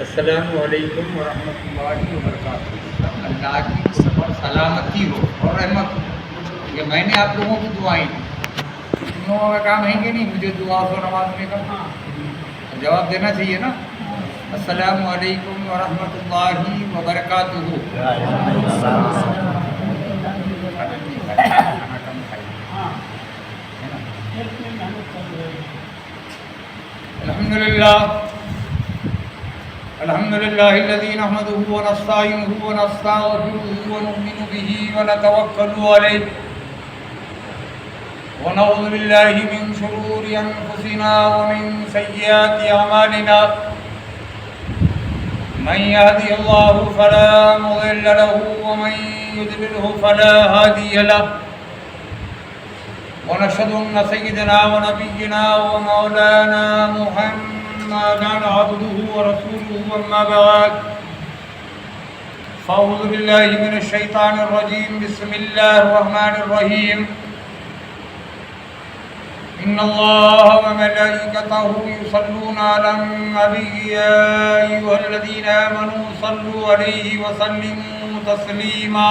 السلام علیکم ورحمۃ اللہ وبرکاتہ۔ اللہ کی سفر سلامتی ہو اور رحمت ہو۔ یہ میں نے آپ لوگوں کی دعائیں دی، تم لوگوں کا کام ہے کہ نہیں مجھے دعا و نماز میں کرنا؟ جواب دینا چاہیے نا۔ السلام علیکم ورحمۃ اللہ وبرکاتہ۔ الحمد لله الذي نحمده ونستعينه ونستغفره ونؤمن به ونتوكل عليه ونعوذ بالله من شرور أنفسنا ومن سيئات أعمالنا من يهده الله فلا مضل له ومن يضلله فلا هادي له ونشهد أن سيدنا ونبينا ومولانا محمدا عبده ورسوله أما بعد فأعوذ بالله من الشيطان الرجيم بسم الله الرحمن الرحيم إن الله وملائكته يصلون على النبي يا أيها الذين آمنوا صلوا عليه وسلموا تسليما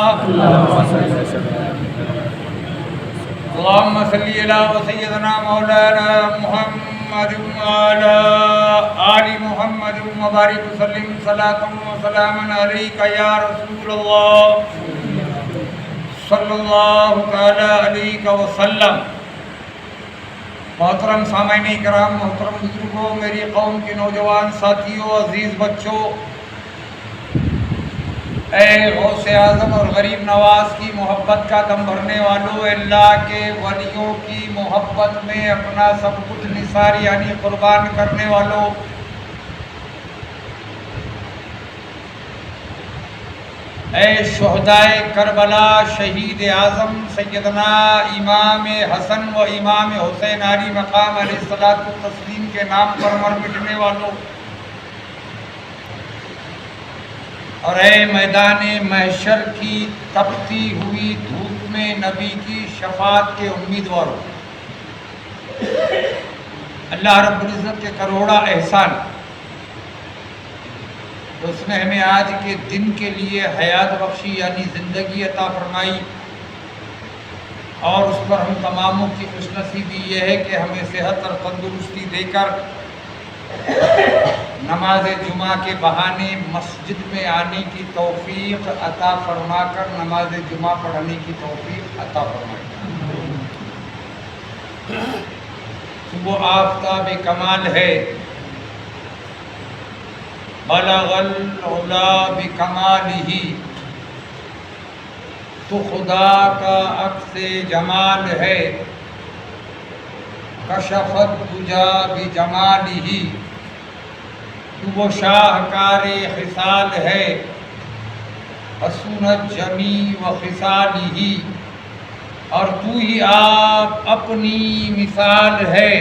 اللهم صل على سيدنا مولانا محمد وعلى آل محمد وبارك وسلم صلاة وسلاما عليك يا رسول الله صلی اللہ تعالی علیہ وسلم۔ محترم سامعین کرام، محترم بزرگوں، میری قوم کے نوجوان ساتھیوں، عزیز بچوں، اے غوث اعظم اور غریب نواز کی محبت کا دم بھرنے والوں، اللہ کے ولیوں کی محبت میں اپنا سب کچھ نثار یعنی قربان کرنے والوں، اے شہدائے کربلا، شہید اعظم سیدنا امام حسن و امام حسین علی مقام علیہ الصلوۃ والتسلیم کے نام پر مر مٹنے والوں، اور اے میدان محشر کی تپتی ہوئی دھوپ میں نبی کی شفاعت کے امیدواروں، اللہ رب العزت کے کروڑا احسان تو اس نے ہمیں آج کے دن کے لیے حیات بخشی یعنی زندگی عطا فرمائی، اور اس پر ہم تماموں کی خوش نصیبی یہ ہے کہ ہمیں صحت اور تندرستی دے کر نماز جمعہ کے بہانے مسجد میں آنے کی توفیق عطا فرما کر نماز جمعہ پڑھنے کی توفیق عطا فرمائی۔ صبح آفتاب کمال ہے، بلغ العلا بکمالہ، تو خدا کا عکس جمال ہے، کشف الدجا بجمالہ، تو وہ شاہکار خصال ہے، حسنت جمیع و خصالہ، اور تو ہی آپ اپنی مثال ہے،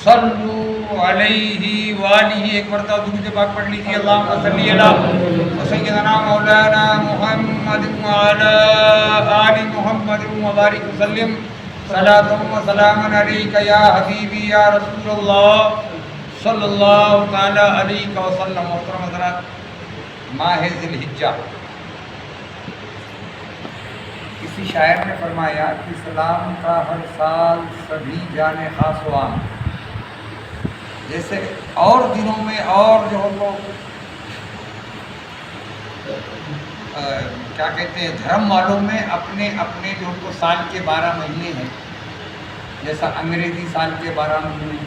صلو علیہ وآلہ۔ ایک مرتبہ درود پاک پڑھ لیجیے، اللہم صلی علی سیدنا مولانا محمد وعلی آل محمد وبارک وسلم صلاۃ و سلاما علیک یا حبیبی یا رسول اللہ صلی اللہ تعالی علیہ وسلم۔ محترم حضرات، ماہ ذی الحجہ، کسی شاعر نے فرمایا کہ اسلام کا ہر سال سبھی جانے خاص و عام، جیسے اور دنوں میں اور جو ہم لوگ کیا کہتے ہیں دھرم والوں میں اپنے اپنے جو ہم کو سال کے 12 مہینے ہیں، جیسا انگریزی سال کے 12 مہینے،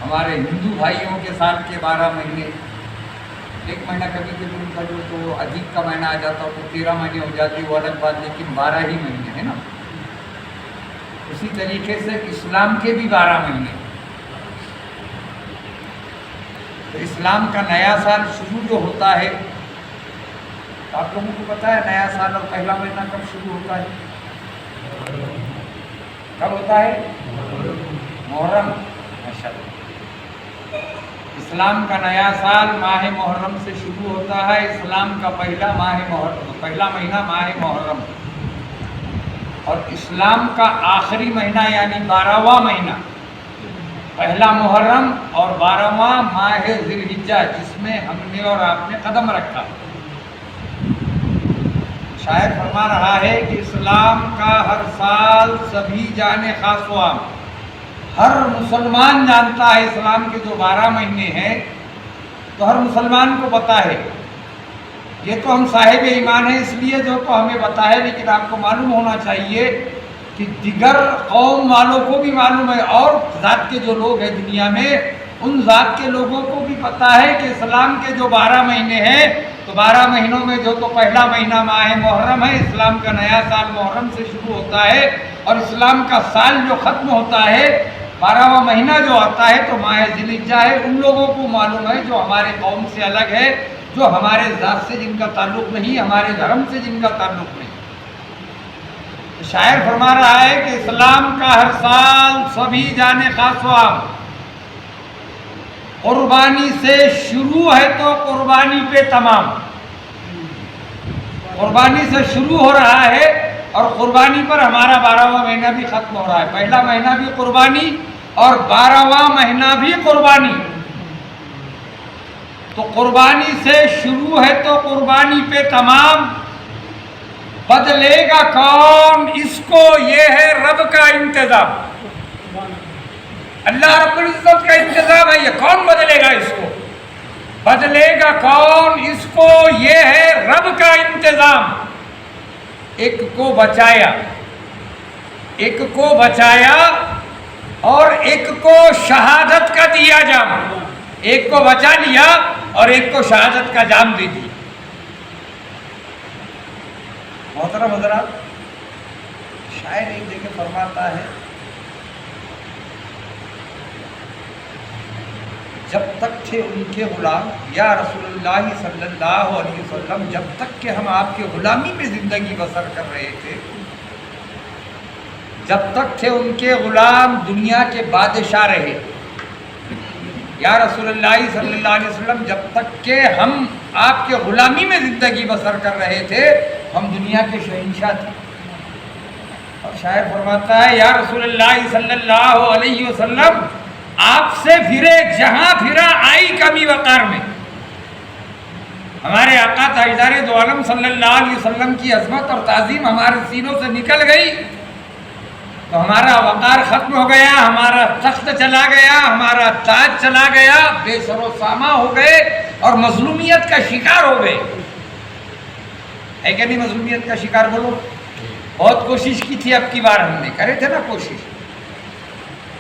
ہمارے ہندو بھائیوں کے سال کے 12 مہینے، ایک مہینہ کبھی کبھی ان کا جو تو عجیب کا مہینہ آ جاتا ہو تو 13 مہینے ہو جاتے، وہ الگ بات، لیکن 12 ہی مہینے ہیں نا۔ اسی طریقے سے اسلام کے بھی 12 مہینے، تو اسلام کا نیا سال شروع جو ہوتا ہے، آپ لوگوں کو پتہ ہے نیا سال اور پہلا مہینہ کب شروع ہوتا ہے؟ کب ہوتا ہے؟ محرم۔ ماشاءاللہ، اسلام کا نیا سال ماہ محرم سے شروع ہوتا ہے۔ اسلام کا پہلا مہینہ ماہ محرم، اور اسلام کا آخری مہینہ یعنی 12واں مہینہ پہلا محرم اور 12واں ماہ ذی الحجہ جس میں ہم نے اور آپ نے قدم رکھا. شاعر فرما رہا ہے کہ اسلام کا ہر سال سبھی جانے خاص و عام. ہر مسلمان جانتا ہے اسلام کے جو 12 مہینے ہیں تو ہر مسلمان کو پتہ ہے. یہ تو ہم صاحب ایمان ہیں اس لیے جو تو ہمیں پتہ ہے، لیکن آپ کو معلوم ہونا چاہیے کہ دیگر قوم والوں کو بھی معلوم ہے، اور ذات کے جو لوگ ہیں دنیا میں ان ذات کے لوگوں کو بھی پتہ ہے کہ اسلام کے جو 12 مہینے ہیں تو 12 مہینوں میں جو تو پہلا مہینہ ماہ محرم ہے. اسلام کا نیا سال محرم سے شروع ہوتا ہے، اور اسلام کا سال جو ختم ہوتا ہے 12واں مہینہ جو آتا ہے تو ماہ ذی الحجہ ہے. ان لوگوں کو معلوم ہے جو ہمارے قوم سے الگ ہے، جو ہمارے ذات سے جن کا تعلق نہیں، ہمارے دھرم سے جن کا تعلق نہیں. شاعر فرما رہا ہے کہ اسلام کا ہر سال سبھی جانے خاص و عام. قربانی سے شروع ہے تو قربانی پہ تمام. قربانی سے شروع ہو رہا ہے اور قربانی پر ہمارا 12واں مہینہ بھی ختم ہو رہا ہے. پہلا مہینہ بھی قربانی اور 12واں مہینہ بھی قربانی. تو قربانی سے شروع ہے تو قربانی پہ تمام. بدلے گا کون اس کو، یہ ہے رب کا انتظام. اللہ رب العزت کا انتظام ہے، یہ کون بدلے گا اس کو؟ بدلے گا کون اس کو، یہ ہے رب کا انتظام. ایک کو بچایا، ایک کو بچایا اور ایک کو شہادت کا دیا جام. ایک کو بچا لیا اور ایک کو شہادت کا جام دے دی. محترم حضرات، شاعر ایک جگہ فرماتا ہے جب تک تھے ان کے غلام یا رسول اللہ صلی اللہ علیہ وسلم، جب تک کہ ہم آپ کے غلامی میں زندگی بسر کر رہے تھے، جب تک تھے ان کے غلام دنیا کے بادشاہ رہے. یا رسول اللہ صلی اللہ علیہ وسلم، جب تک کہ ہم آپ کے غلامی میں زندگی بسر کر رہے تھے ہم دنیا کے شہنشاہ تھے. اور شاعر فرماتا ہے یا رسول اللہ صلی اللہ علیہ وسلم، آپ سے پھرے جہاں پھرا آئی کمی وقار میں. ہمارے آقا تاجدار دو عالم صلی اللہ علیہ وسلم کی عظمت اور تعظیم ہمارے سینوں سے نکل گئی تو ہمارا وقار ختم ہو گیا، ہمارا تخت چلا گیا، ہمارا تاج چلا گیا، بے سر و سامہ ہو گئے اور مظلومیت کا شکار ہو گئے. ہے کہ نہیں مظلومیت کا شکار؟ بولو. بہت کوشش کی تھی، اب کی بار ہم نے کرے تھے نا کوشش،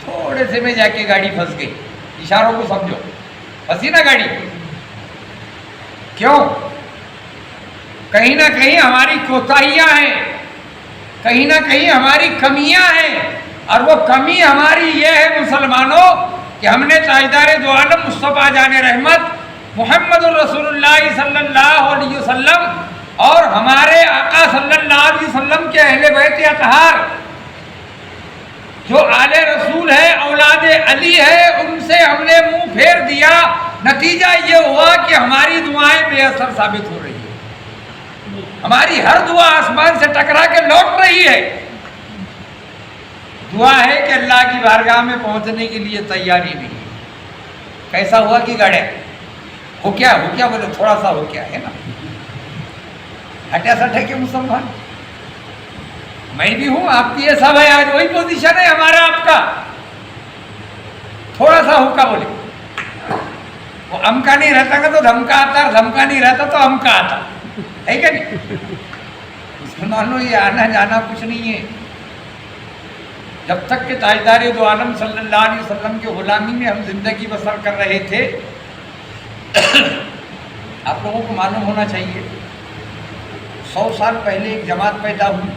تھوڑے سے میں جا کے گاڑی پھنس گئی. اشاروں کو سمجھو، پھنسی نا گاڑی. کیوں؟ کہیں نہ کہیں ہماری کوتاہیاں ہیں، کہیں نہ کہیں ہماری کمیاں ہیں. اور وہ کمی ہماری یہ ہے مسلمانوں کہ ہم نے تاجدار دو عالم مصطفیٰ جان رحمت محمد الرسول اللہ صلی اللہ علیہ وسلم اور ہمارے آقا صلی اللہ علیہ وسلم کے اہل بیت اطہار جو آل رسول ہے، اولاد علی ہے، ان سے ہم نے منہ پھیر دیا. نتیجہ یہ ہوا کہ ہماری دعائیں بے اثر ثابت ہو رہی ہیں. ہماری ہر دعا آسمان سے ٹکرا کے لوٹ رہی ہے. دعا ہے کہ اللہ کی بارگاہ میں پہنچنے کے لیے تیاری نہیں. کیسا ہوا کہ گاڑے ہو کیا بولے تھوڑا سا ہو کیا ہے نا، ہٹیا سٹ ہے کہ مسلمان میں بھی ہوں، آپ بھی یہ سب ہے. آج وہی پوزیشن ہے ہمارا آپ کا. تھوڑا سا ہوکا بولے، وہ ہم کا نہیں رہتا تو دھمکا آتا، اور دھمکا نہیں رہتا تو ہم کا آتا ہے کہ نہیں. مسلمانوں یہ آنا جانا کچھ نہیں ہے. جب تک کہ تاجدار دو عالم صلی اللہ علیہ وسلم کی غلامی میں ہم زندگی بسر کر رہے تھے، آپ لوگوں کو معلوم ہونا چاہیے 100 سال پہلے ایک جماعت پیدا ہوئی،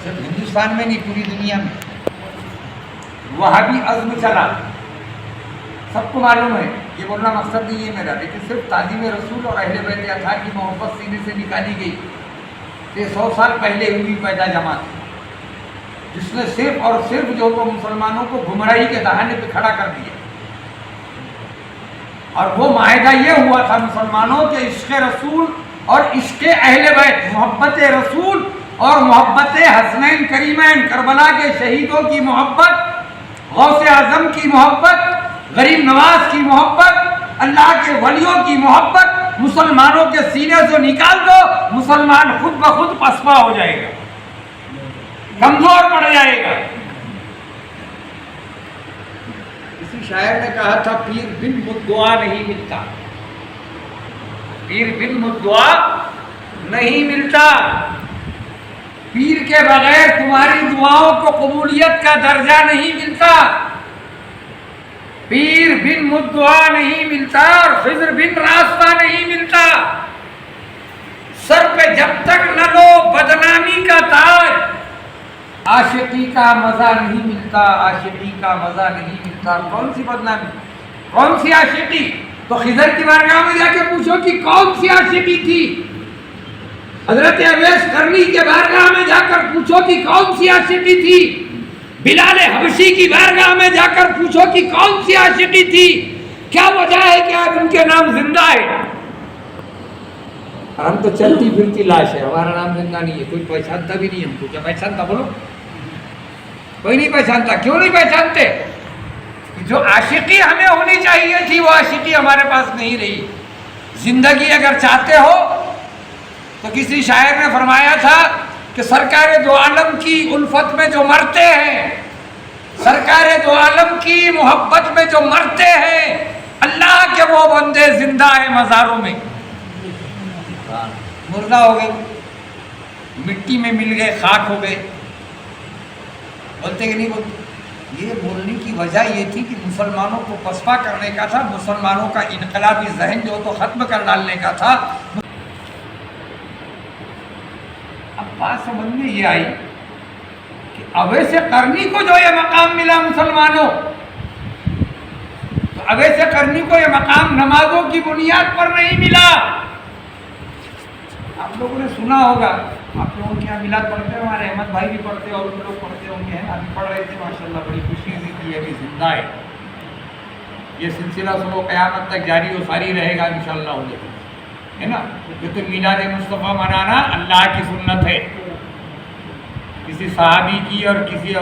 صرف ہندوستان میں نہیں پوری دنیا میں. وہابی عزم چلا، سب کو معلوم ہے، یہ بولنا مقصد نہیں ہے میرا، لیکن صرف تعظیم رسول اور اہل بیت اطہار کی محبت سینے سے نکالی گئی. یہ 100 سال پہلے ہوئی پیدا جماعت جس نے صرف اور صرف جو تو مسلمانوں کو گمراہی کے دہانے پہ کھڑا کر دیا. اور وہ معاہدہ یہ ہوا تھا مسلمانوں کے عشق رسول اور عشق اہل بیت، محبت رسول اور محبت حسنین کریمین، کربلا کے شہیدوں کی محبت، غوث اعظم کی محبت، غریب نواز کی محبت، اللہ کے ولیوں کی محبت مسلمانوں کے سینے سے نکال دو، مسلمان خود بخود پسپا ہو جائے گا، کمزور پڑ جائے گا۔ کسی شاعر نے کہا تھا پیر بن مدعا نہیں ملتا، پیر بن مدعا نہیں ملتا، پیر کے بغیر تمہاری دعاؤں کو قبولیت کا درجہ نہیں ملتا، پیر بن مدعا نہیں ملتا اور خضر بن راستہ نہیں ملتا۔ سر پہ جب تک نہ لو بدنامی کا تاج، عاشقی کا مزہ نہیں ملتا، عاشقی کا مزہ نہیں ملتا۔ کون سی بدنامی، کون سی عاشقی؟ تو خضر کی بارگاہ میں جا کے پوچھو کہ کون سی عاشقی تھی، حضرت اویس کرنی کے بارگاہ میں جا کر پوچھو کہ کون سی عاشقی تھی، بلال حبشی کی بارگاہ میں جا کر پوچھو کہ کون سی عاشقی تھی۔ کیا وجہ ہے کہ آج ان کے نام زندہ ہے؟ ہم تو چلتی پھرتی لاش ہے، ہمارا نام زندہ نہیں ہے، کوئی پہچانتا بھی نہیں ہم کو۔ کیا پہچانتا؟ بولو، کوئی نہیں پہچانتا۔ کیوں نہیں پہچانتے؟ جو عاشقی ہمیں ہونی چاہیے تھی وہ عاشقی ہمارے پاس نہیں رہی۔ زندگی اگر چاہتے ہو تو کسی شاعر نے فرمایا تھا کہ سرکار دو عالم کی الفت میں جو مرتے ہیں، سرکار دو عالم کی محبت میں جو مرتے ہیں، اللہ کے وہ بندے زندہ ہیں مزاروں میں، مردہ ہو گئے، مٹی میں مل گئے، خاک ہو گئے۔ بولتے کہ نہیں بولتے؟ یہ بولنے کی وجہ یہ تھی کہ مسلمانوں کو پسپا کرنے کا تھا، مسلمانوں کا انقلابی ذہن جو تو ختم کر ڈالنے کا تھا۔ اب بات سمجھ میں یہ آئی کہ اویس قرنی کو جو یہ مقام ملا مسلمانوں، تو اویس قرنی کو یہ مقام نمازوں کی بنیاد پر نہیں ملا۔ آپ لوگوں نے سنا ہوگا، آپ لوگوں کے یہاں میلاد پڑھتے ہیں، ہمارے احمد بھائی بھی پڑھتے ہیں اور بھی لوگ پڑھتے ہوں گے، ابھی پڑھ رہے تھے، ماشاءاللہ بڑی خوشی ہوئی کہ یہ بھی زندہ ہے۔ یہ سلسلہ صبح قیامت تک جاری و ساری رہے گا انشاءاللہ، ہے نا؟ یہ تو میلاد مصطفیٰ منانا اللہ کی سنت ہے، کسی صحابی کی اور کسی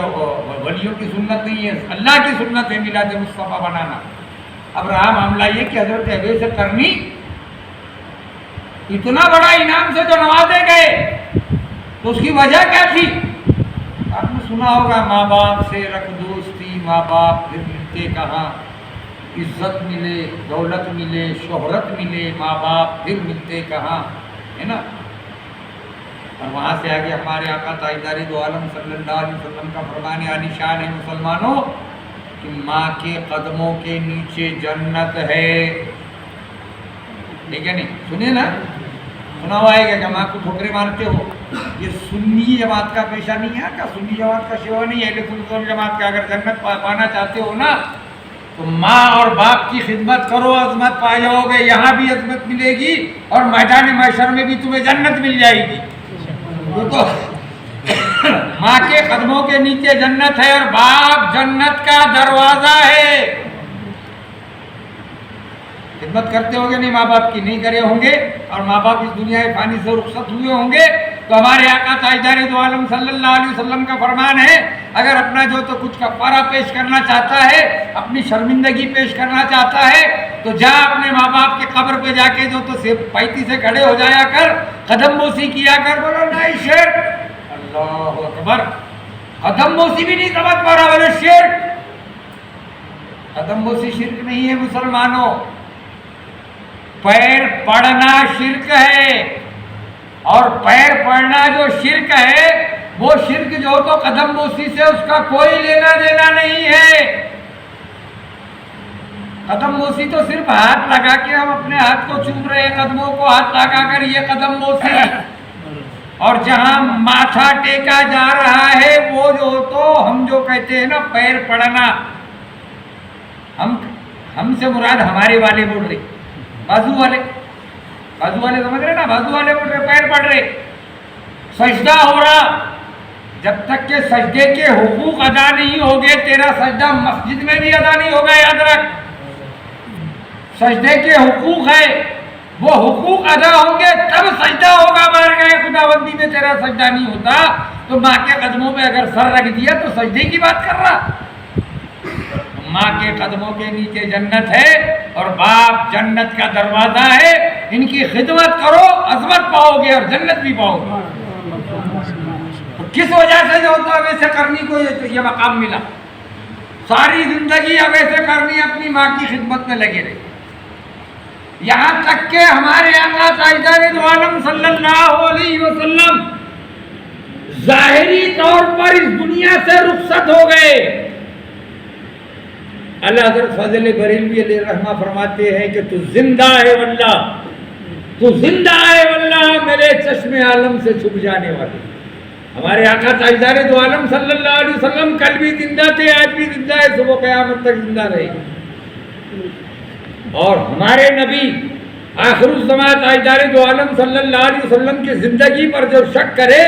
ولیوں کی سنت نہیں ہے، اللہ کی سنت ہے میلاد مصطفیٰ منانا۔ اب رہا معاملہ یہ کہ حضرت اویس قرنی اتنا بڑا انعام سے جو نوازے گئے تو اس کی وجہ کیا تھی؟ آپ نے سنا ہوگا، ماں باپ سے رکھ دوستی، ماں باپ پھر ملتے کہاں، عزت ملے، دولت ملے، شہرت ملے، ماں باپ پھر ملتے کہاں، ہے نا؟ اور وہاں سے آگے ہمارے آقا تاجدار دو عالم صلی اللہ علیہ وسلم کا فرمان عالی شان ہے مسلمانوں کہ ماں کے قدموں کے نیچے جنت ہے۔ ٹھیک ہے نہیں؟ سنیے نا، سنا ہوا ہے کہ ماں کو ٹھوکرے مارتے ہو، یہ سنی جماعت کا پیشہ نہیں ہے، کا سنی جماعت کا شیوا نہیں ہے، لیکن سنی جماعت کا اگر جنت پانا چاہتے ہو نا تو ماں اور باپ کی خدمت کرو، عظمت پا جاؤ گے، یہاں بھی عظمت ملے گی اور میدان محشر میں بھی تمہیں جنت مل جائے گی۔ تو ماں کے قدموں کے نیچے جنت ہے اور باپ جنت کا دروازہ ہے۔ خدمت کرتے ہوں گے نہیں ماں باپ کی؟ نہیں کرے ہوں گے، اور ماں باپ اس دنیا فانی سے رخصت ہوئے ہوں گے تو ہمارے آقا تاجدار دو عالم صلی اللہ علیہ وسلم کا فرمان ہے، اگر اپنا جو تو کچھ کفارہ پیش کرنا چاہتا ہے، اپنی شرمندگی پیش کرنا چاہتا ہے تو جا اپنے ماں باپ کے قبر پہ جا کے جو تو پائتی سے کھڑے ہو جایا کر، قدم بوسی کیا کر، بولو نہیں شرک، اللہ اکبر، قدم بوسی بھی نہیں سمجھ پا رہا، بولے شرک، قدم بوسی شرک نہیں ہے مسلمانوں، پیر پڑنا شرک ہے، اور پیر پڑنا جو شرک ہے وہ شرک جو تو قدم بوسی سے اس کا کوئی لینا دینا نہیں ہے۔ قدم بوسی تو صرف ہاتھ لگا کے ہم اپنے ہاتھ کو چوم رہے ہیں، قدموں کو ہاتھ لگا کر، یہ قدم بوسی، اور جہاں ماتھا ٹیکا جا رہا ہے وہ جو تو ہم جو کہتے ہیں نا پیر پڑنا، ہم سے مراد ہمارے والے بول رہے، بازو والے سمجھ رہے نا، بازو والے بول رہے، پیر پڑ رہے، سجدہ ہو رہا، جب تک کہ سجدے کے حقوق ادا نہیں ہوگے تیرا سجدہ مسجد میں بھی ادا نہیں ہوگا، یاد رکھ، سجدے کے حقوق ہے، وہ حقوق ادا ہوں گے تب سجدہ ہوگا، مار گئے خداوندی میں تیرا سجدہ نہیں ہوتا تو ماں کے قدموں پہ اگر سر رکھ دیا تو سجدے کی بات کر رہا، ماں کے قدموں کے نیچے جنت ہے اور باپ جنت کا دروازہ ہے. ان کی خدمت کرو عظمت پاؤ گے اور جنت بھی پاؤ گے. کس وجہ سے جو ہوتا ویسے کرنی کو یہ مقام ملا؟ ساری زندگی اب ایسے کرنی اپنی ماں کی خدمت میں لگے رہے. یہاں تک کہ ہمارے آقا تاجدار دو عالم صلی اللہ علیہ وسلم ظاہری طور پر اس دنیا سے رخصت ہو گئے. اللہ حضرت فضل بریلوی علیہ الرحمہ فرماتے ہیں کہ تو زندہ ہے واللہ، تو زندہ ہے واللہ میرے چشم عالم سے چھپ جانے والے. ہمارے آقا تاجدار دو عالم صلی اللہ علیہ وسلم کل بھی زندہ تھے، آج بھی زندہ ہے، صبح قیامت تک زندہ رہے. اور ہمارے نبی آخر الزمان تاجدار دو عالم صلی اللہ علیہ وسلم کی زندگی پر جو شک کرے،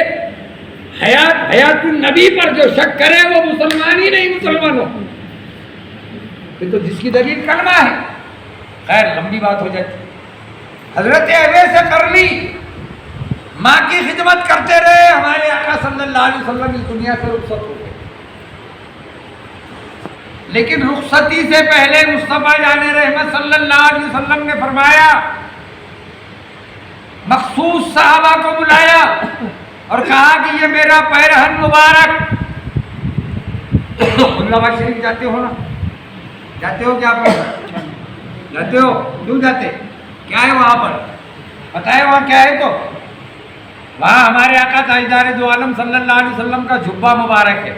حیات النبی پر جو شک کرے وہ مسلمان ہی نہیں مسلمان ہو. یہ تو جس کی دلیل کلمہ ہے. خیر لمبی بات ہو جاتی. حضرت اویس قرنی ماں کی خدمت کرتے رہے. ہمارے آقا صلی اللہ علیہ وسلم اس دنیا سے رخصت ہو گئے. لیکن رخصتی سے پہلے مصطفیٰ جان رحمت صلی اللہ علیہ وسلم نے فرمایا، مخصوص صحابہ کو بلایا اور کہا کہ یہ میرا پیرہن مبارک. علامہ شریف جاتے ہو نا؟ جاتے ہو کیا آپ؟ جاتے ہو؟ کیوں جاتے؟ کیا ہے وہاں پر؟ پتہ ہے وہاں کیا ہے؟ تو وہاں ہمارے آقا تاجدار دو عالم صلی اللہ علیہ وسلم کا جھبا مبارک ہے.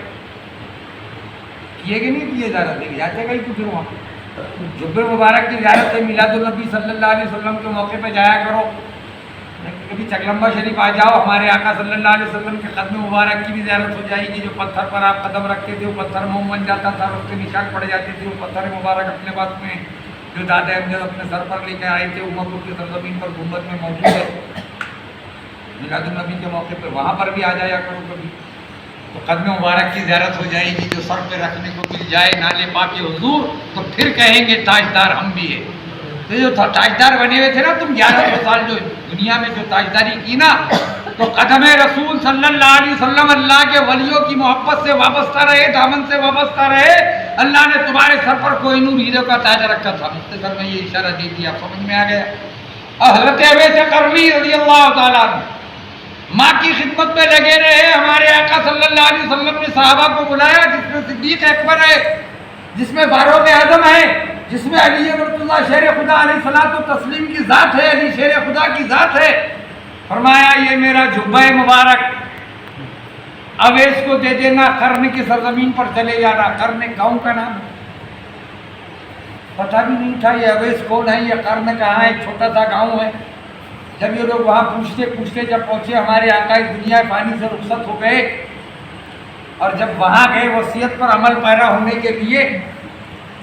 کیے کہ نہیں کیے زیارت؟ دیکھ جاتے گئی تو پھر وہاں جھبے مبارک کی زیارت ہے. میلاد النبی صلی اللہ علیہ وسلم کے موقع پہ جایا کرو. کبھی چکلمبا شریف آ جاؤ، ہمارے آقا صلی اللہ علیہ وسلم کے قدم مبارک کی بھی زیارت ہو جائے گی. جو پتھر پر آپ قدم رکھتے تھے وہ پتھر موم بن جاتا تھا، اس کے نشان پڑ جاتے تھے. وہ پتھر مبارک اپنے پاس میں جو دادا امجد اپنے سر پر لے کے آئے تھے عمر کی سرزمین پر گنبد میں موجود ہے. میلاد النبی کے موقع پہ وہاں پر بھی آ جایا کرو کبھی، تو قدم مبارک کی زیارت ہو جائے گی. جو سر پہ رکھنے کو مل جائے نالے پاک حضور، تو پھر کہیں گے تاجدار ہم بھی ہیں. تو جو تاجدار بنے ہوئے تھے نا تم 1100 سال جو دنیا میں جو تاجداری کی نا، تو قدم رسول صلی اللہ علیہ وسلم اللہ کے ولیوں کی محبت سے وابستہ رہے، دامن سے وابستہ رہے. اللہ نے تمہارے سر پر کوہ نور ہیرے کا تاج رکھا تھا. مختصر میں یہ اشارہ دے دیا، آپ سمجھ میں آ گیا. اور حضرت اویس قرنی رضی اللہ تعالیٰ عنہ ماں کی خدمت میں لگے رہے. ہمارے آقا صلی اللہ علیہ وسلم نے صحابہ کو بلایا، جس میں صدیق اکبر ہے، جس میں فاروق اعظم ہے، جس میں علی مرتضیٰ شیر خدا علیہ الصلوۃ والتسلیم کی ذات ہے، علی شیر خدا کی ذات ہے. فرمایا یہ میرا جھبہ مبارک اویس کو دے دینا، قرن کی سرزمین پر چلے جانا. قرن گاؤں کا نام پتہ بھی نہیں تھا یہ اویس کون ہے، یہ قرن کہاں ہے، ایک چھوٹا سا گاؤں ہے. جب یہ لوگ وہاں پوچھتے پوچھتے جب پہنچے، ہمارے آقا اس دنیا فانی سے رخصت ہو گئے. اور جب وہاں گئے وصیت پر عمل پیرا ہونے کے لیے،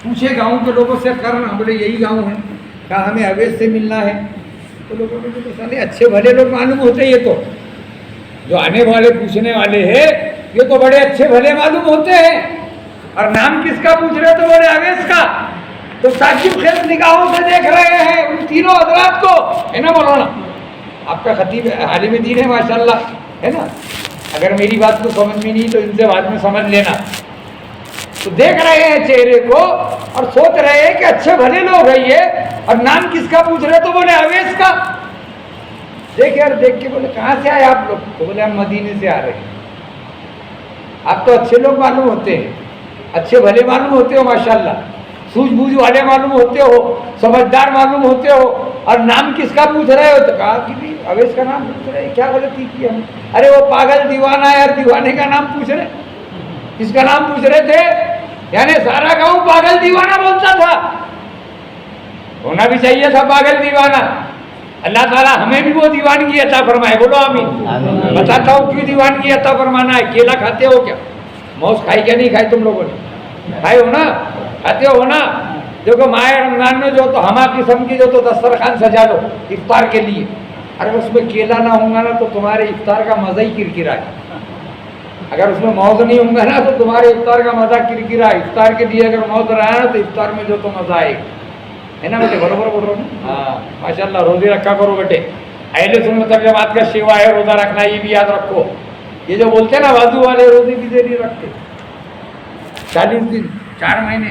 پوچھے گاؤں کے لوگوں سے، قرن بولے یہی گاؤں ہے. کہا ہمیں اویس سے ملنا ہے. تو لوگوں کو تو سارے اچھے بھلے لوگ معلوم ہوتے. یہ تو جو آنے والے پوچھنے والے ہیں یہ تو بڑے اچھے بھلے معلوم ہوتے ہیں. اور نام کس کا پوچھ رہے تو بولے اویس کا. تو تعجب خیز نگاہوں سے دیکھ رہے ہیں ان تینوں حضرات کو، ہے نا مولانا؟ آپ کا خطیب عالم دین ہے ماشاءاللہ، ہے نا؟ اگر میری بات کو سمجھ میں نہیں تو ان سے بعد میں سمجھ لینا. تو دیکھ رہے ہیں چہرے کو اور سوچ رہے ہیں کہ اچھے بھلے لوگ ہیں یہ. اور نام کس کا پوچھ رہے تو بولے اویس کا. دیکھے اور دیکھ کے بولے کہاں سے آئے آپ لوگ؟ تو بولے ہم مدینے سے آ رہے ہیں. آپ تو اچھے لوگ معلوم ہوتے ہیں، اچھے بھلے معلوم ہوتے ہو ماشاءاللہ، سوجھ بوجھ والے معلوم ہوتے ہو، سمجھدار معلوم ہوتے ہو. اور نام کس کا پوچھ رہے ہو؟ تو کہا کہ بھی اویس کا نام پوچھ رہے ہیں. کیا غلطی کی ہم؟ ارے وہ پاگل دیوانہ ہے، اور دیوانے کا نام پوچھ رہے. کس کا نام پوچھ رہے تھے؟ یعنی سارا گاؤں پاگل دیوانہ بولتا تھا. ہونا بھی چاہیے تھا پاگل دیوانہ. اللہ تعالیٰ ہمیں بھی وہ دیوانگی عطا فرمائے. بولو آمین. بتاتا ہوں کیوں دیوانگی عطا فرمانا ہے. کیلا کھاتے ہو کیا؟ موز کھائی کیا نہیں کھائی تم لوگوں نے؟ کھائے ہو نا، کھاتے ہو نا. دیکھو ماہ رمضان میں جو تو ہما قسم کی جو تو دسترخوان سجا لو افطار کے لیے. اگر اس میں کیلا نہ ہوں گا نا تو تمہارے افطار کا مزہ ہی کرکرا ہے. اگر اس میں موز نہیں ہوں گا نا تو تمہارے افطار کا مزہ کرکرا ہے. افطار کے لیے اگر موز رہا نا تو افطار میں جو تو مزہ آئے گا، ہے نا بیٹے؟ برابر بول رہا ہوں. ہاں ماشاء اللہ. روزے رکھا کرو بیٹے. اہل سنت والجماعت کا شیوا ہے روزہ رکھنا، یہ بھی یاد رکھو. یہ جو بولتے ہیں نا وضو والے روزے بھی نہیں رکھتے 40 دن 4 مہینے.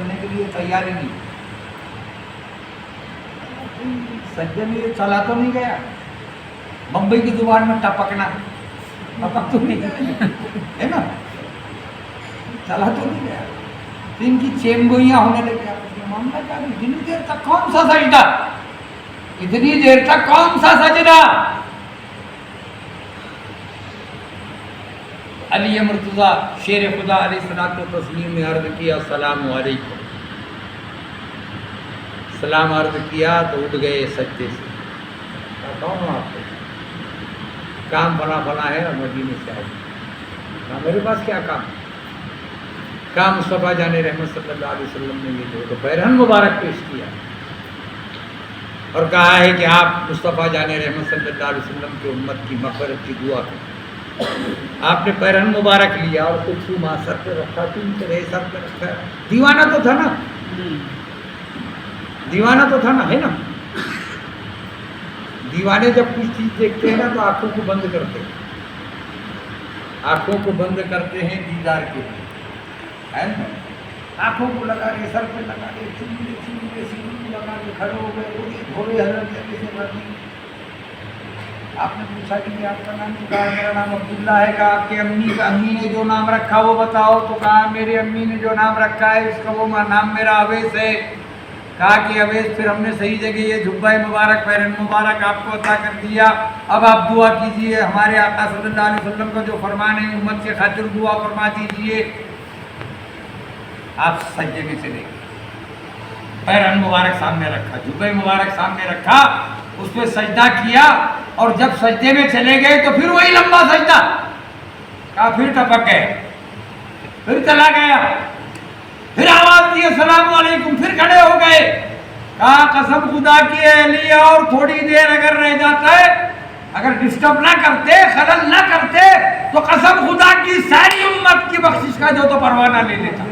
کرنے کے لیے تیار ہی نہیں. سجدے میں یہ چلا تو نہیں گیا. بمبئی کی زبان میں ٹپکنا ٹپک تو نہیں گیا ہے نا, چلا تو نہیں گیا. تو ان کی چیمگوئیاں ہونے لگی. معاملہ کیا, اتنی دیر تک کون سا سجدہ, اتنی دیر تک کون سا سجدہ. علی مرتضیٰ شیر خدا علیہ الصلوۃ والتسلیم نے عرض کیا السلام علیکم. سلام عرض کیا تو اٹھ گئے سجدے سے. کون ہو آپ کو, کام بنا بنا ہے اور مدینے سے آئے. میرے پاس کیا کام, کام مصطفیٰ جان رحمت صلی اللہ علیہ وسلم نے یہ تو پیرہن مبارک پیش کیا اور کہا ہے کہ آپ مصطفیٰ جان رحمت صلی اللہ علیہ وسلم کی امت کی مغفرت کی دعا کریں. آپ نے پیرہن مبارک لیا اور کچھ ماں سر پہ رکھا, تین طرح سر پہ رکھا. دیوانہ تو تھا نا, دیوانہ تو تھا نا, ہے نا. دیوانے جب کچھ چیز دیکھتے ہیں نا تو آنکھوں کو بند کرتے ہیں, آنکھوں کو بند کرتے ہیں دیدار کے لیے, ہے نا. آنکھوں کو لگا کے, سر پہ لگا کے, سینے لگا کے کھڑے ہو گئے. تھوڑے حضرت سے بڑھتی. آپ نے پوچھا کہ آپ کا نام کیا ہے؟ میرا نام عبداللہ ہے. کہا آپ کے امی نے جو نام رکھا وہ بتاؤ. تو کہا میری امی نے جو نام رکھا ہے اس کا وہ نام میرا اویس ہے. کہا کہ اویس, پھر ہم نے صحیح جگہ یہ جبہ مبارک پیرہن مبارک آپ کو عطا کر دیا. اب آپ دعا کیجئے, ہمارے آقا صلی اللہ علیہ وسلم کا جو فرمان ہے امت کے خاطر دعا فرما دیجئے. آپ سجدے میں چلے گئے, پیرہن مبارک سامنے رکھا, جبہ مبارک سامنے رکھا, اس پہ سجدہ کیا. اور جب سجدے میں چلے گئے تو پھر وہی لمبا سجدہ. کہا پھر ٹپک گئے, پھر چلا گیا, پھر آواز دی السلام علیکم, پھر کھڑے ہو گئے. کہا قسم خدا کی ہے علی, اور تھوڑی دیر اگر رہ جاتا ہے, اگر ڈسٹرب نہ کرتے, خلل نہ کرتے, تو قسم خدا کی ساری امت کی بخشش کا جو تو پروانہ لے لیتا.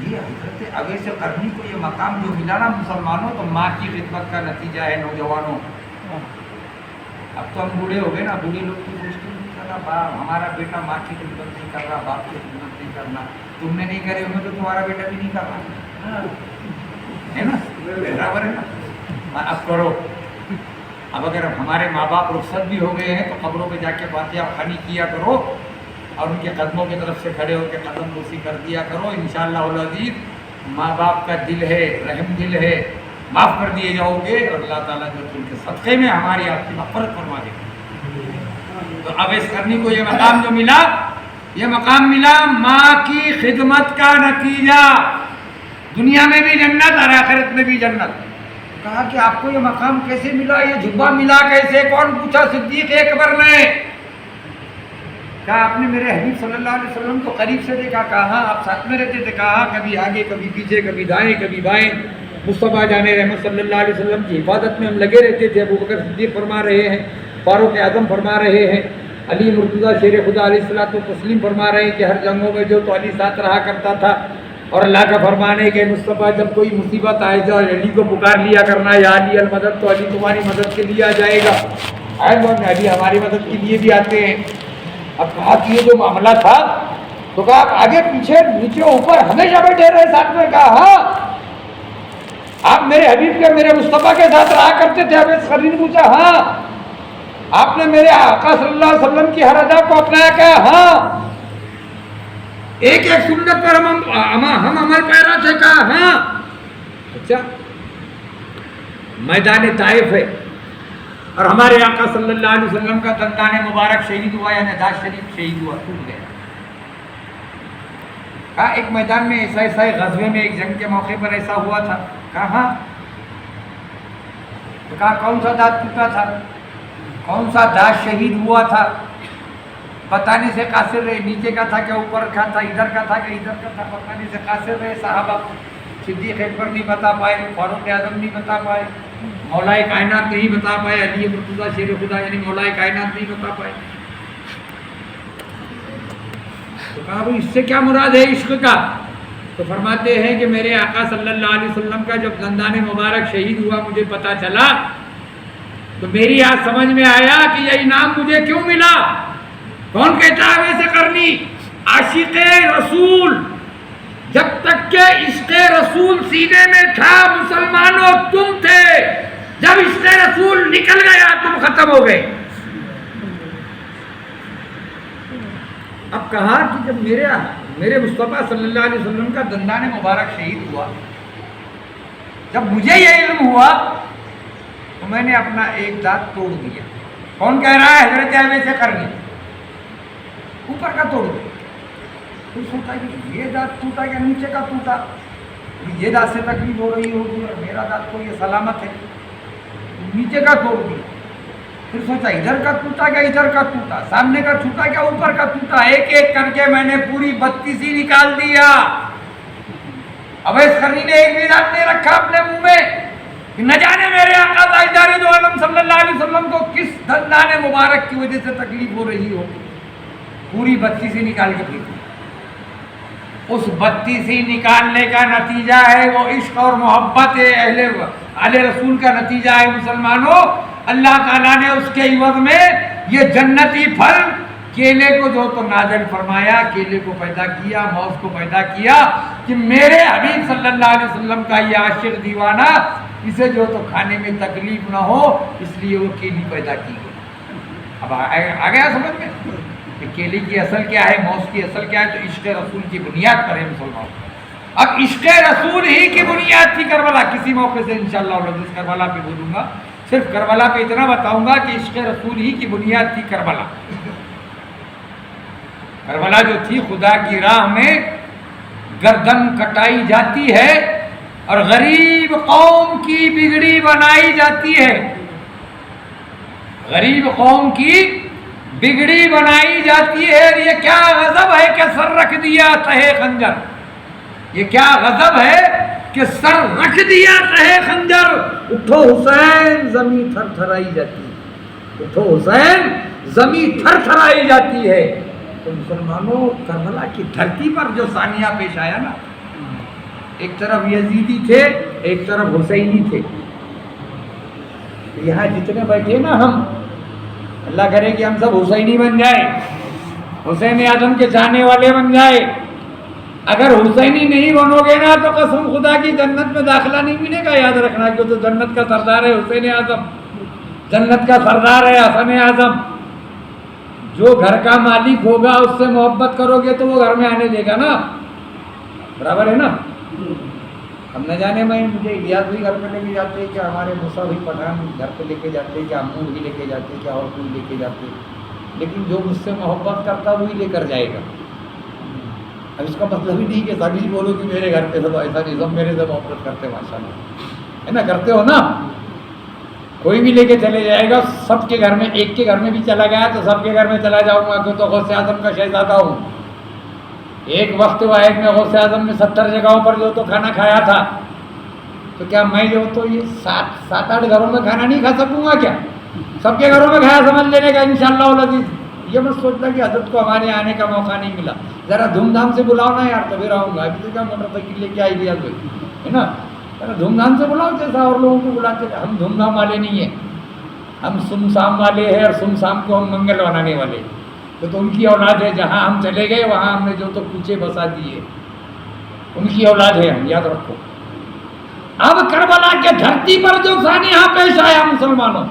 یہ حضرت اویس قرنی کو یہ مقام جو ملا نا مسلمانوں, تو ماں کی خدمت کا نتیجہ ہے. نوجوانوں, اب تو ہم بوڑھے ہو گئے نا, بوڑھے لوگ کی مشکل نہیں کر رہا, ہمارا بیٹا ماں کی خدمت نہیں کر رہا, باپ کی خدمت نہیں کرنا. تم نے نہیں کرے ہوں تو تمہارا بیٹا بھی نہیں کر رہا, ہے نا, برابر ہے نا. اب کرو. اب اگر ہمارے ماں باپ رخصت بھی ہو گئے ہیں تو قبروں پہ جا کے فاتحہ خوانی کیا کرو اور ان کے قدموں کی طرف سے کھڑے ہو کے قدم بوسی کر دیا کرو. انشاءاللہ العزیز ماں باپ کا دل ہے, رحم دل ہے, معاف کر دیے جاؤ گے اور اللہ تعالیٰ جو ان کے صدقے میں ہماری آپ کی مغفرت فرما دے گا. تو اویس قرنی کو یہ مقام جو ملا, یہ مقام ملا ماں کی خدمت کا نتیجہ. دنیا میں بھی جنت اور آخرت میں بھی جنت. کہا کہ آپ کو یہ مقام کیسے ملا, یہ جھبا ملا کیسے؟ کون پوچھا؟ صدیق اکبر نے. کہا آپ نے میرے حبیب صلی اللہ علیہ وسلم کو قریب سے دیکھا؟ کہا آپ ساتھ میں رہتے تھے؟ کہا کبھی آگے کبھی پیچھے, کبھی دائیں کبھی بائیں. مصطفیٰ جان رحمت صلی اللہ علیہ وسلم کی حفاظت میں ہم لگے رہتے تھے. ابو بکر صدیق فرما رہے ہیں, فاروق اعظم فرما رہے ہیں, علی مرتضیٰ شیر خدا علیہ الصلوۃ والتسلیم فرما رہے ہیں کہ ہر جنگوں میں جو تو علی ساتھ رہا کرتا تھا. اور اللہ کا فرمان ہے کہ مصطفیٰ جب کوئی مصیبت آئے جا علی کو پکار لیا کرنا, یا علی المدد, تو علی تمہاری مدد کے لیے آ جائے گا. علی ہماری مدد کے لیے بھی آتے ہیں. اب کہا کہ یہ جو معاملہ تھا, تو کہا آپ آگے پیچھے نیچے اوپر ہمیشہ بیٹھے رہے ساتھ میں؟ کہا ہاں. آپ میرے حبیب کے, میرے مصطفیٰ کے ساتھ رہا کرتے تھے؟ اویس قرنی نے پوچھا. ہاں. آپ نے میرے آقا صلی اللہ علیہ وسلم کی ہر ادا کو اپنایا؟ کہا ہاں. ایک ایک سنت پر ہم عمل پیرا تھے؟ کہا ہاں. اچھا, میدان طائف ہے اور ہمارے آقا صلی اللہ علیہ وسلم کا دندان مبارک شہید ہوا, یعنی داش شریف شہید ہوا, ٹوٹ گیا. کہا ایک میدان میں ایسا غزوے میں ایک جنگ کے موقع پر ایسا ہوا تھا؟ کہا ہاں. تو کہا کون سا دانت ٹوٹا تھا, کون سا داش شہید ہوا تھا؟ بتانے سے قاصر رہے, نیچے کا تھا کہ اوپر کا تھا, ادھر کا تھا کہ ادھر کا تھا, بتانے سے قاصر رہے صحابہ. صدیق اکبر نہیں بتا پائے, فاروق اعظم نہیں بتا پائے, مولا کائنات نہیں بتا پائے, علی مرتضیٰ شیر خدا یعنی مولا کائنات نہیں بتا پائے. تو کہا بھائی اس سے کیا مراد ہے عشق کا؟ تو فرماتے ہیں کہ میرے آقا صلی اللہ علیہ وسلم کا جب دندان مبارک شہید ہوا مجھے پتا چلا, تو میری آج سمجھ میں آیا کہ یہ انعام مجھے کیوں ملا. کون کہتا ہے اویس قرنی عاشق رسول, جب تک کہ عشق رسول سینے میں تھا مسلمانوں تم تھے، جب عشق رسول نکل گیا تم ختم ہو گئے۔ اب کہا کہ جب میرے مصطفیٰ صلی اللہ علیہ وسلم کا دندان مبارک شہید ہوا، جب مجھے یہ علم ہوا تو میں نے اپنا ایک دانت توڑ دیا۔ کون کہہ رہا ہے؟ حضرت عائشہ سے کرنی، اوپر کا توڑ دیا۔ پھر سوچا کہ یہ دانت ٹوٹا یا نیچے کا ٹوٹا، یہ دانت سے تکلیف ہو رہی ہوگی اور میرا دانت تو یہ سلامت ہے، نیچے کا توڑ دیا۔ پھر سوچا ادھر کا ٹوٹا کیا ادھر کا ٹوٹا، سامنے کا ٹوٹا کیا اوپر کا ٹوٹا، ایک ایک کر کے میں نے پوری 32 ہی نکال دیا۔ اویس قرنی نے ایک بھی دانت نہیں رکھا اپنے منہ میں کہ نہ جانے میرے آقا تاجدار دو عالم صلی اللہ علیہ وسلم کو کس دندان مبارک کی وجہ سے تکلیف ہو رہی ہو، پوری 32 ہی نکال کے پھینک دی۔ اس 32 ہی نکالنے کا نتیجہ ہے وہ عشق اور محبت اہل رسول کا نتیجہ ہے مسلمانوں۔ اللہ تعالیٰ نے اس کے عوض میں یہ جنتی پھل کیلے کو جو تو نازل فرمایا، کیلے کو پیدا کیا، موز کو پیدا کیا کہ میرے حبیب صلی اللہ علیہ وسلم کا یہ عاشق دیوانہ اسے جو تو کھانے میں تکلیف نہ ہو، اس لیے وہ کیلی پیدا کی گئی۔ اب آ گیا سمجھ میں کہ کیلے کی اصل کیا ہے، موز کی اصل کیا ہے؟ تو عشق رسول کی بنیاد پر ہے مسلمان۔ اب عشق رسول ہی کی بنیاد تھی کربلا۔ کسی موقع سے انشاءاللہ جس کربلا پہ بولوں گا، صرف کربلا پہ اتنا بتاؤں گا کہ عشق رسول ہی کی بنیاد تھی کربلا۔ کربلا جو تھی خدا کی راہ میں گردن کٹائی جاتی ہے اور غریب قوم کی بگڑی بنائی جاتی ہے، غریب قوم کی بگڑی بنائی جاتی ہے۔ اور یہ کیا غضب ہے کہ سر رکھ دیا تہے خنجر، یہ کیا غضب ہے کہ سر رکھ دیا تہے خنجر۔ اٹھو حسین زمین تھر تھرائی جاتی ہے، اٹھو حسین زمین تھر تھرائی جاتی ہے۔ تو مسلمانوں کربلا کی دھرتی پر جو ثانیہ پیش آیا نا، ایک طرف یزیدی تھے ایک طرف حسینی تھے۔ یہاں جتنے بیٹھے نا ہم، اللہ کرے کہ ہم سب حسینی بن جائیں، حسین اعظم کے چاہنے والے بن جائے۔ اگر حسینی نہیں بنو گے نا تو قسم خدا کی جنت میں داخلہ نہیں ملے گا۔ یاد رکھنا کہ تو جنت کا سردار ہے حسین اعظم، جنت کا سردار ہے حسن اعظم۔ جو گھر کا مالک ہوگا اس سے محبت کرو گے تو وہ گھر میں آنے دے گا نا، برابر ہے نا۔ ہم نہ جانے میں مجھے الیاس بھی گھر پہ لے کے جاتے، کیا ہمارے موسیٰ بھی پٹھان گھر پہ لے کے جاتے، کیا امور بھی لے کے جاتے، کیا اور کوئی لے کے جاتے، لیکن جو مجھ سے محبت کرتا وہی لے کر جائے گا۔ اب اس کا مطلب ہی نہیں کہ سبھی بولو کہ میرے گھر پہ سب ایسا نہیں، سب میرے سے محبت کرتے ماشاء اللہ، ہے نا، کرتے ہو نا۔ کوئی بھی لے کے چلے جائے گا، سب کے گھر میں، ایک کے گھر میں بھی چلا گیا تو سب کے گھر میں چلا جاؤں گا، کیوں تو غوث اعظم کا شہزادہ ہوں۔ ایک وقت واحد میں غوث اعظم نے 70 جگہوں پر جو تو کھانا کھایا تھا، تو کیا میں جو تو یہ 7-8 گھروں میں کھانا نہیں کھا سکوں گا کیا؟ سب کے گھروں میں کھایا سمجھ لینے کا انشاءاللہ العزیز۔ یہ مت سوچتا کہ حضرت کو ہمارے آنے کا موقع نہیں ملا، ذرا دھوم دھام سے بلاؤ نا یار، تبھی آؤں گا۔ ابھی تو کیا موٹر سائیکل لے کے آئی دیا کوئی، ہے نا، ذرا دھوم دھام سے بلاؤ جیسا اور لوگوں کو بلاتے۔ ہم دھوم دھام والے نہیں ہیں، ہم سم سام والے ہیں، اور سم سام کو ہم منگل بنانے والے۔ تو ان کی اولاد ہے، جہاں ہم چلے گئے وہاں ہم نے جو تو کوچے بسا دیے، ان کی اولاد ہے ہم، یاد رکھو۔ اب کربلا کے دھرتی پر جو سانحہ پیش آیا مسلمانوں،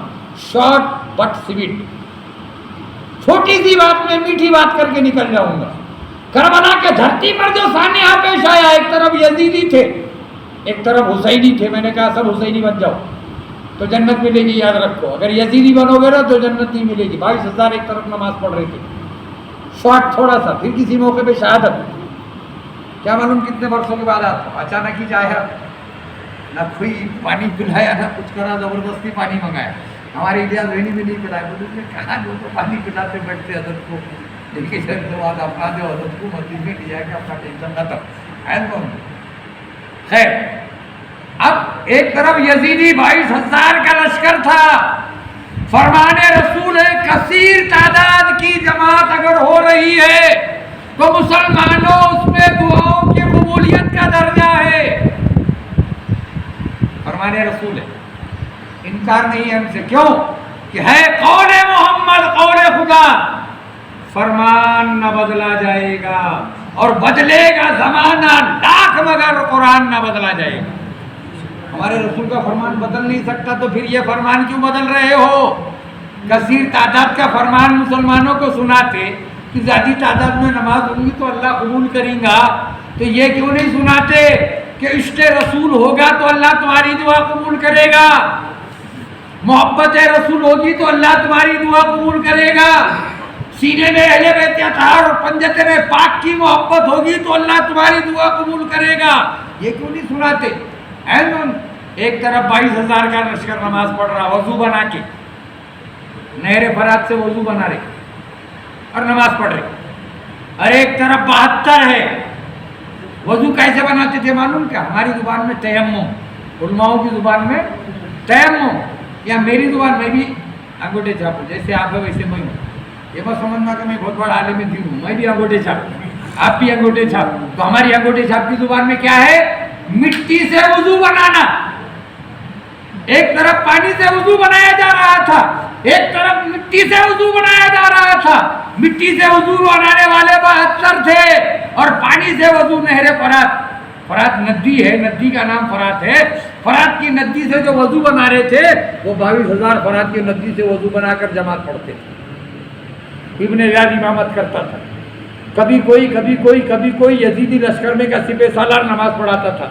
شارٹ بٹ سویٹ، چھوٹی سی بات میں میٹھی بات کر کے نکل جاؤں گا۔ کربلا کے دھرتی پر جو سانحہ پیش آیا، ایک طرف یزیدی تھے ایک طرف حسینی تھے۔ میں نے کہا سب حسینی بن جاؤ تو جنت ملے گی، یاد رکھو۔ اگر یزیدی بنو گے نا تو جنت نہیں ملے گی۔ 22,000 ایک طرف نماز پڑھ رہے تھے، شارٹ تھوڑا سا، پھر کسی موقع پہ شہادت، کیا معلوم کتنے برسوں کے بعد آپ اچانک ہی چاہے نہ کوئی پانی پلایا نہ کچھ کرا، زبردستی پانی منگایا۔ ہمارے الیاس رینی بھی نہیں پلایا، بولے نے کہا جو تو پانی پلاتے بیٹھتے حضرت کو، دیکھیے جب کے بعد اپنا جو حضرت کو مسجد میں لیا کہ اپنا ٹینشن نہ تھا۔ خیر، اب ایک طرف یزیدی 22,000 کا لشکر تھا، فرمان رسول ہے کثیر تعداد کی جماعت اگر ہو رہی ہے تو مسلمانوں اس میں دعاؤں کی قبولیت کا درجہ ہے۔ فرمان رسول ہے، انکار نہیں ہے ہم سے، کیوں کہ ہے قول محمد، قول خدا، فرمان نہ بدلا جائے گا، اور بدلے گا زمانہ لاکھ مگر قرآن نہ بدلا جائے گا۔ ہمارے رسول کا فرمان بدل نہیں سکتا تو پھر یہ فرمان کیوں بدل رہے ہو؟ کثیر تعداد کا فرمان مسلمانوں کو سناتے کہ زیادہ تعداد میں نماز ہوگی تو اللہ قبول کریں گا، تو یہ کیوں نہیں سناتے کہ عشق رسول ہوگا تو اللہ تمہاری دعا قبول کرے گا، محبت رسول ہوگی تو اللہ تمہاری دعا قبول کرے گا، سینے میں اہل بیت اطہار اور پنجتے میں پاک کی محبت ہوگی تو اللہ تمہاری دعا قبول کرے گا؟ یہ کیوں نہیں سناتے؟ ایک طرف 22,000 کا لشکر نماز پڑھ رہا وضو بنا کے، نہر فرات سے وضو بنا رہے اور نماز پڑھ رہے، اور ایک طرف 72 ہے۔ وضو کیسے بناتے تھے معلوم کیا؟ ہماری زبان میں تیمم، علماؤں کی زبان میں تیمم، یا میری زبان میں بھی انگوٹھے چھاپو، جیسے آپ ہے ویسے میں ہوں۔ یہ بات سمجھنا کہ میں بہت بڑا عالم دین ہوں، میں بھی انگوٹھے چھاپ، آپ بھی انگوٹھے چھاپ، تو ہماری انگوٹھے چھاپ کی زبان میں کیا ہے؟ مٹی سے وضو بنانا۔ ایک طرف پانی سے وضو بنایا جا رہا تھا، ایک طرف مٹی سے وضو بنایا جا رہا تھا۔ مٹی سے وضو بنانے والے 72 تھے، اور پانی سے وضو نہر فرات، فرات ندی ہے، ندی کا نام فرات ہے، فرات کی ندی سے جو وضو بنا رہے تھے وہ 22,000 فرات کی ندی سے وضو بنا کر جماعت پڑھتے تھے۔ ابن زیاد امامت کرتا تھا، کبھی کوئی کبھی کوئی کبھی کوئی یزیدی لشکر میں کا سپہ سالار نماز پڑھاتا تھا۔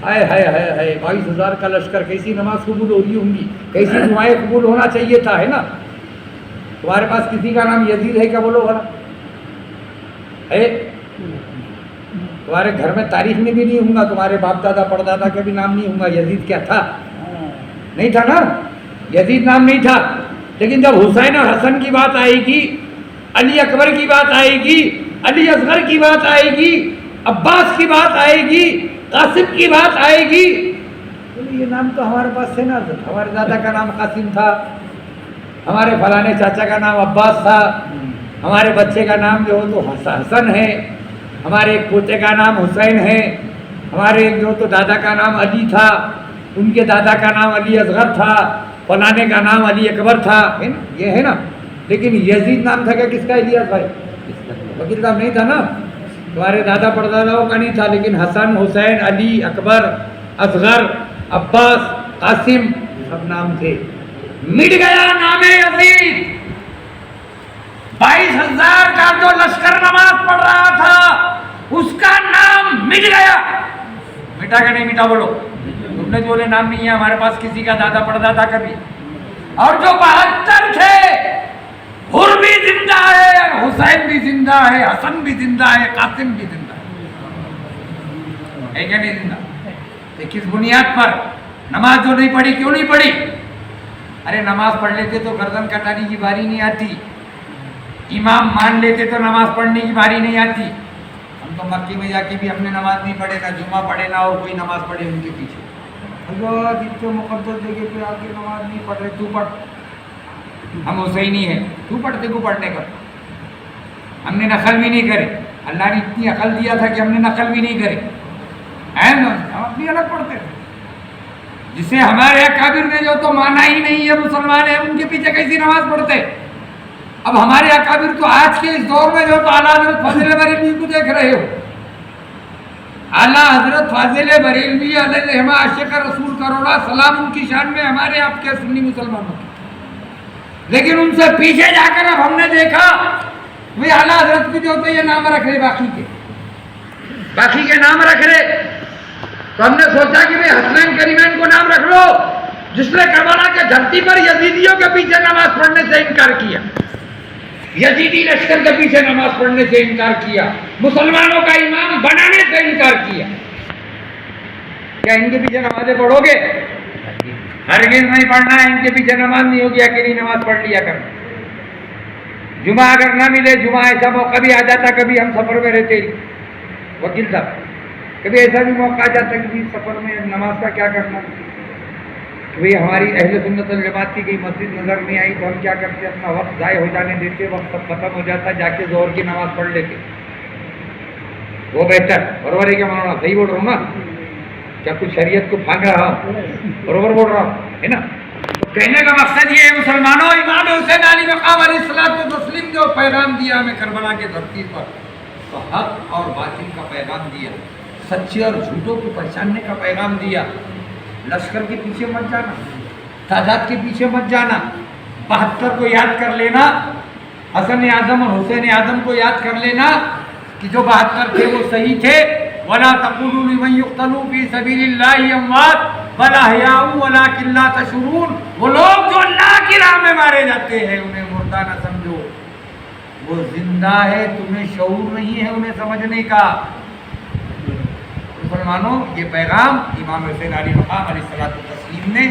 ہائے ہائے ہائے ہائے، 22,000 کا لشکر، کیسی نماز قبول ہو رہی ہوں گی، کیسی دعائیں قبول ہونا چاہیے تھا، ہے نا؟ تمہارے پاس کسی کا نام یزید ہے کیا؟ بولو بھلا ہے؟ تمہارے گھر میں تاریخ میں بھی نہیں ہوں گا، تمہارے باپ دادا پردادا کا بھی نام نہیں ہوں گا۔ یزید کیا تھا؟ نہیں تھا نا، یزید نام نہیں تھا۔ لیکن جب حسین اور حسن کی بات آئے گی، علی اکبر کی بات آئے گی، علی اصغر کی بات آئے گی، عباس کی بات آئے گی، قاسم کی بات آئے گی، یہ نام تو ہمارے پاس ہے نا، ہمارے دادا کا نام قاسم تھا، ہمارے فلانے چاچا کا نام عباس تھا، ہمارے بچے کا نام جو تو حسن ہے، ہمارے ایک پوتے کا نام حسین ہے، ہمارے ایک جو تو دادا کا نام علی تھا، ان کے دادا کا نام علی اصغر تھا، فلانے کا نام علی اکبر تھا، ہے نا؟ یہ ہے نا۔ لیکن یزید نام تھا کیا کس کا؟ الیاس بھائی وکیل صاحب نہیں تھا نا، تمہارے دادا پرداداؤں کا نہیں تھا، لیکن حسن، حسین، علی، اکبر، اصغر، عباس، قاسم سب نام تھے۔ مٹ گیا نام یزید، 22,000 کا جو لشکر نماز پڑھ رہا تھا اس کا نام مٹ گیا۔ مٹا کہ نہیں مٹا؟ بولو، تم نے جو نام نہیں ہے ہمارے پاس کسی کا دادا پردادا کا بھی۔ اور جو 72 تھے، حر بھی زندہ ہے، حسین بھی زندہ ہے، حسن بھی زندہ ہے، قاسم بھی زندہ ہے کیا نہیں زندہ؟ کس بنیاد پر؟ نماز جو نہیں پڑھی، کیوں نہیں پڑھی؟ ارے نماز پڑھ لیتے تو گردن کٹانے کی باری نہیں آتی، امام مان لیتے تو نماز پڑھنے کی باری نہیں آتی۔ ہم تو مکے میں جا کے بھی ہم نے نماز نہیں پڑھے، نہ جمعہ پڑھے، نہ اور کوئی نماز پڑھے ان کے پیچھے۔ اللہ اتنے مقدس جگہ پہ آ کے نماز نہیں پڑھ رہے، تو پڑھ، ہم حسینی ہیں، تو پڑھتے کو پڑھنے کا، ہم نے نقل بھی نہیں کرے، اللہ نے اتنی عقل دیا تھا کہ ہم نے نقل بھی نہیں کرے، ہم اپنی الگ پڑھتے تھے۔ جسے ہمارے اکابر نے جو تو مانا ہی نہیں ہے مسلمان ہیں، ان کے پیچھے کیسی نماز پڑھتے؟ اب ہمارے اکابر تو آج کے اس دور میں جو تو اعلیٰ حضرت فاضل بریلوی کو دیکھ رہے ہو، اعلیٰ حضرت فاضل بریلوی علیہ الرحمہ عاشق رسول کروڑا سلام ان کی شان میں، ہمارے آپ کے سنی مسلمانوں کے، لیکن ان سے پیچھے جا کر اب ہم نے دیکھا وہ اعلیٰ حضرت کی جو تو یہ نام رکھ رہے، باقی کے نام رکھ رہے، تو ہم نے سوچا کہ بھئی حسنین کریمین کو نام رکھ لو، جس نے کربلا کے دھرتی پر یزیدیوں کے پیچھے نماز پڑھنے سے انکار کیا، یزیدی لشکر کے پیچھے نماز پڑھنے سے انکار کیا، مسلمانوں کا امام بنانے سے انکار کیا۔ کیا ان کے پیچھے نمازیں پڑھو گے؟ ہرگز نہیں پڑھنا ہے، ان کے پیچھے نماز نہیں ہوگی، اکیلی نماز پڑھ لیا کرنا۔ جمعہ اگر نہ ملے، جمعہ ایسا موقع بھی آ جاتا، کبھی ہم سفر میں رہتے وکیل صاحب، کبھی ایسا بھی موقع آ جاتا کہ سفر میں نماز کا کیا کرنا، کہ ہماری اہل سنت الجماعت کی کوئی مسجد نظر نہیں آئی تو ہم کیا کرتے، اپنا وقت ضائع ہو جانے دیتے، وقت سب ختم ہو جاتا، جا کے ظہر کی نماز پڑھ لیتے، وہ بہتر۔ برابر ہے کیا مولانا؟ صحیح بول رہا ہوں نا؟ کیا کچھ شریعت کو پھانک رہا ہوں؟ برابر بول رہا ہوں، ہے نا؟ تو کہنے کا مقصد یہ ہے مسلمانوں، امام حسین علی مقام علیہ الصلوۃ والتسلیم جو پیغام دیا ہمیں کربلا کے دھرتی پر، تو حق اور باطل کا پیغام دیا، سچے اور جھوٹوں کو پہچاننے کا پیغام دیا۔ لشکر کے پیچھے مت جانا، تعداد کے پیچھے مت جانا، 72 کو یاد کر لینا، حسن اعظم اور حسین اعظم کو یاد کر لینا کہ جو 72 تھے وہ صحیح تھے۔ وَلَا تَقُولُوا لِمَن يُقْتَلُ فِي سَبِيلِ اللَّهِ أَمْوَاتٌ بَلْ أَحْيَاءٌ وَلَٰكِن لَّا تَشْعُرُونَ۔ وہ لوگ جو اللہ کی راہ میں مارے جاتے ہیں انہیں مردہ نہ سمجھو، وہ زندہ ہے، تمہیں شعور نہیں ہے انہیں سمجھنے کا۔ مسلمانوں، یہ پیغام امام حسین علیہ مقام علیہ الصلوۃ والتسلیم نے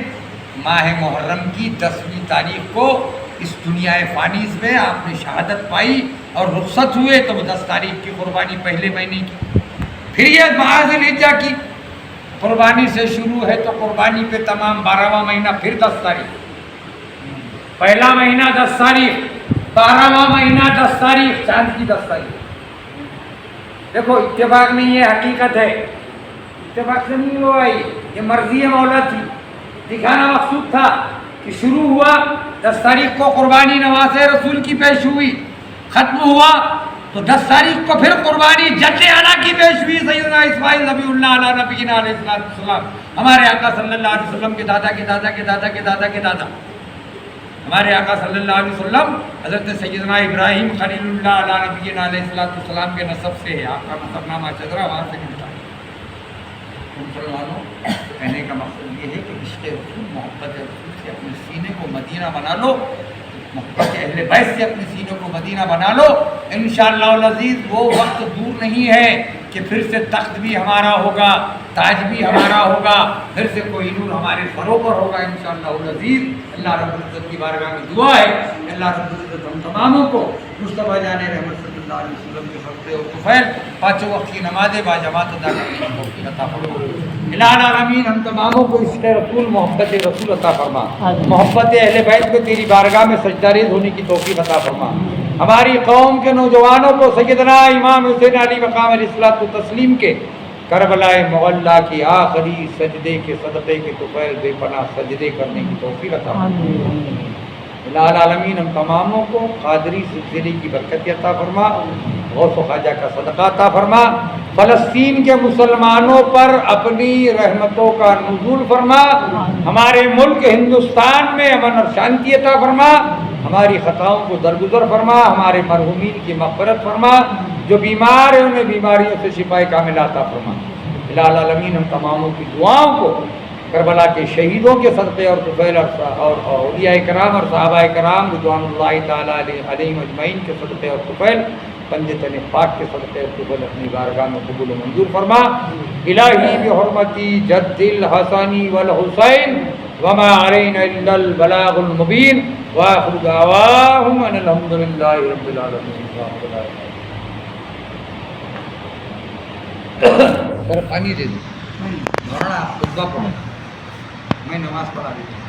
ماہ محرم کی 10ویں تاریخ کو اس دنیا فانیس میں آپ نے شہادت پائی اور رخصت ہوئے تو وہ 10 تاریخ کی قربانی پہلے مہینے کی، پھر یہ معاذ الحجہ کی قربانی سے شروع ہے تو قربانی پہ تمام 12واں مہینہ پھر 10 تاریخ، پہلا مہینہ 10 تاریخ، 12واں مہینہ 10 تاریخ، چاند کی 10 تاریخ۔ دیکھو اتفاق نہیں ہے، حقیقت ہے، اتفاق سے نہیں ہوا، یہ مرضی مولا تھی، دکھانا مقصود تھا کہ شروع ہوا 10 تاریخ کو قربانی نواز رسول کی پیش ہوئی، ختم ہوا تو 10 تاریخ کو پھر قربانی جد اعلیٰ کی پیش ہوئی، سیدنا اسماعیل نبی اللہ علیہ نبینا علیہ السلام، ہمارے آقا صلی اللہ علیہ وسلم کے دادا کے دادا کے دادا کے دادا کے دادا، ہمارے آقا صلی اللہ علیہ وسلم حضرت سیدنا ابراہیم خلیل اللہ علیہ نبینا علیہ السلام کے نسب سے ہے، آپ کا نسب نامہ چدرا وہاں سے ملتا ہے۔ مسلمانوں، کہنے کا مقصد یہ ہے کہ عشق رسول، محبت رسول سے اپنے سینے کو مدینہ بنا لو، محبت اہل بیت سے اپنے سینوں کو مدینہ بنا لو، انشاءاللہ العزیز وہ وقت دور نہیں ہے کہ پھر سے تخت بھی ہمارا ہوگا، تاج بھی ہمارا ہوگا، پھر سے کوئی نور ہمارے سروں پر ہوگا انشاءاللہ العزیز۔ اللہ رب العزت کی بارگاہ میں دعا ہے کہ اللہ رب العزت ہم تماموں کو مصطفیٰ جان رحمت صلی اللہ علیہ وسلم کے فضل و طفیل 5 وقت کی نمازیں باجماعت ادا کرنے کی توفیق عطا فرما۔ الہ العالمین ہم تماموں کو عشق رسول، محبت رسول عطا فرما، محبت اہل بیت کو تیری بارگاہ میں سجدہ ریز ہونے کی توفیق عطا فرما۔ ہماری قوم کے نوجوانوں کو سیدنا امام حسین علیہ مقام علیہ الصلوۃ والتسلیم کے کربلا معلیٰ کی آخری سجدے کے صدقے کے طفیل بے پناہ سجدے کرنے کی توفیق عطا فرما۔ الہ العالمین ہم تماموں کو قادری سلسلے کی برکت عطا فرما، غوث و خواجہ کا صدقہ عطا فرما، فلسطین کے مسلمانوں پر اپنی رحمتوں کا نزول فرما، ہمارے ملک ہندوستان میں امن اور شانتی عطا فرما، ہماری خطاؤں کو درگزر فرما، ہمارے مرحومین کی مغفرت فرما، جو بیمار ہیں انہیں بیماریوں سے شفا کاملہ عطا فرما۔ الہ العالمین ہم تماموں کی دعاؤں کو کربلا کے شہیدوں کے صدقے اور طفیل اور اولیاء کرام اور صحابہ کرام رضوان اللہ تعالیٰ علیہم اجمعین کے صدقے اور طفیل پنجتن پاک کے صدقے اور طفیل اپنی بارگاہ میں قبول و منظور فرما۔ الہی بحرمتی جد الحسن والحسین وما علینا الا البلاغ المبین وآخر دعواہم ان الحمدللہ رب العالمین۔ سر پانی دے دو، مولانا خطبہ پڑھو، میں نماز پڑھا دیتا ہوں۔